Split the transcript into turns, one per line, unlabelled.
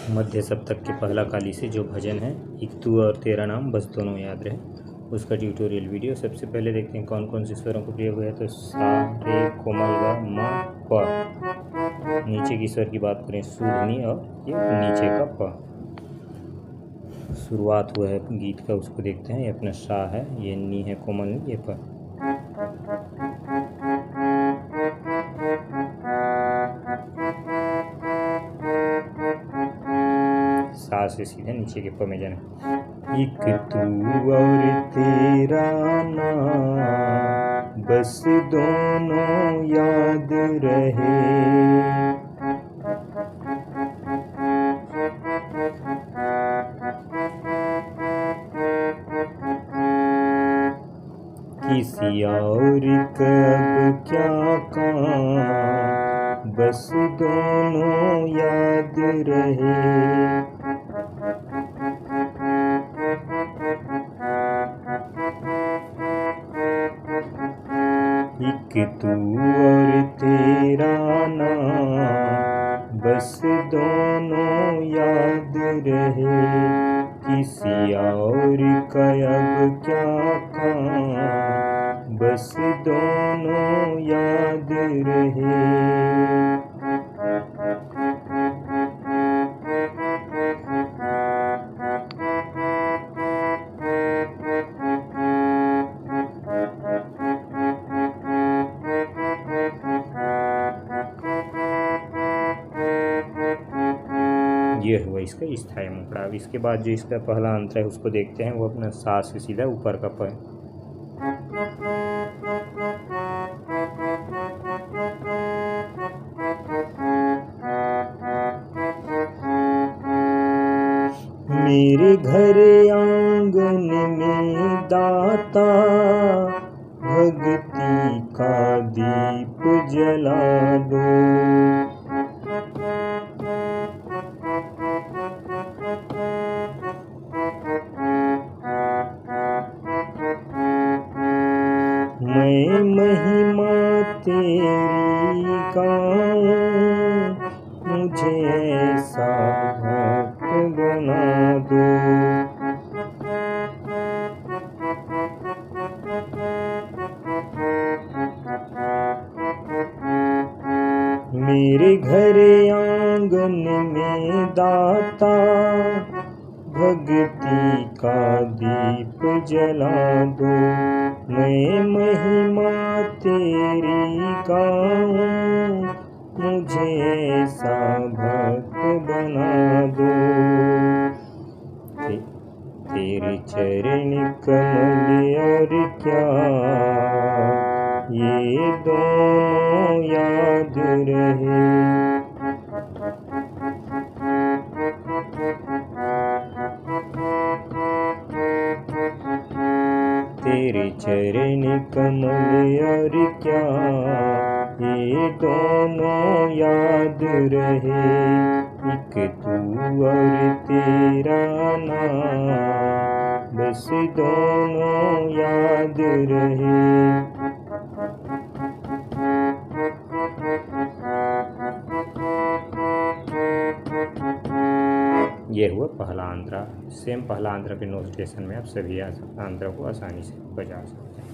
मध्य सप्तक के पहला काली से जो भजन है, एक तू और तेरा नाम बस दोनों याद रहे, उसका ट्यूटोरियल वीडियो। सबसे पहले देखते हैं कौन कौन से स्वरों को प्रयोग हुआ है। तो सा, रे, कोमल, ग, म, प। नीचे की स्वर की बात करें, सूढ़नी और ये नीचे का प। शुरुआत हुआ है गीत का, उसको देखते हैं। ये अपना सा है, ये नी है कोमल नी, ये प। सा से सीधे नीचे के प में जाना। एक तू और तेरा नाम बस दोनों याद रहे। किसी और कब क्या काम बस दोनों याद रहे। एक तू और तेरा नाम बस दोनों याद रहे। किसी और का अब क्या काम बस दोनों याद रहे। ये हुआ इसका स्थायी मुखड़ा। अब इसके बाद जो इसका पहला अंतर है उसको देखते हैं। वो अपना सा से सीधा ऊपर का प। मेरे घर आंगन में दाता भक्ति का दीप जला दो। मैं महिमा तेरी गाऊं, मुझे ऐसा भक्त बना दो। मेरे घर आंगन में दाता भक्ति का दीप जला दो। मैं महिमा तेरी गाऊं, मुझे ऐसा भक्त बना दो। तेरे चरण कमल और क्या ये दोनों याद रहे। तेरे चरण कमल और क्या ये दोनों याद रहे। एक तू और तेरा नाम बस दोनों याद रहे। ये हुआ पहला आंध्रा। सेम पहला आंध्रा के नोटेशन में आप सभी आंध्रा को आसानी से बजा सकते हैं।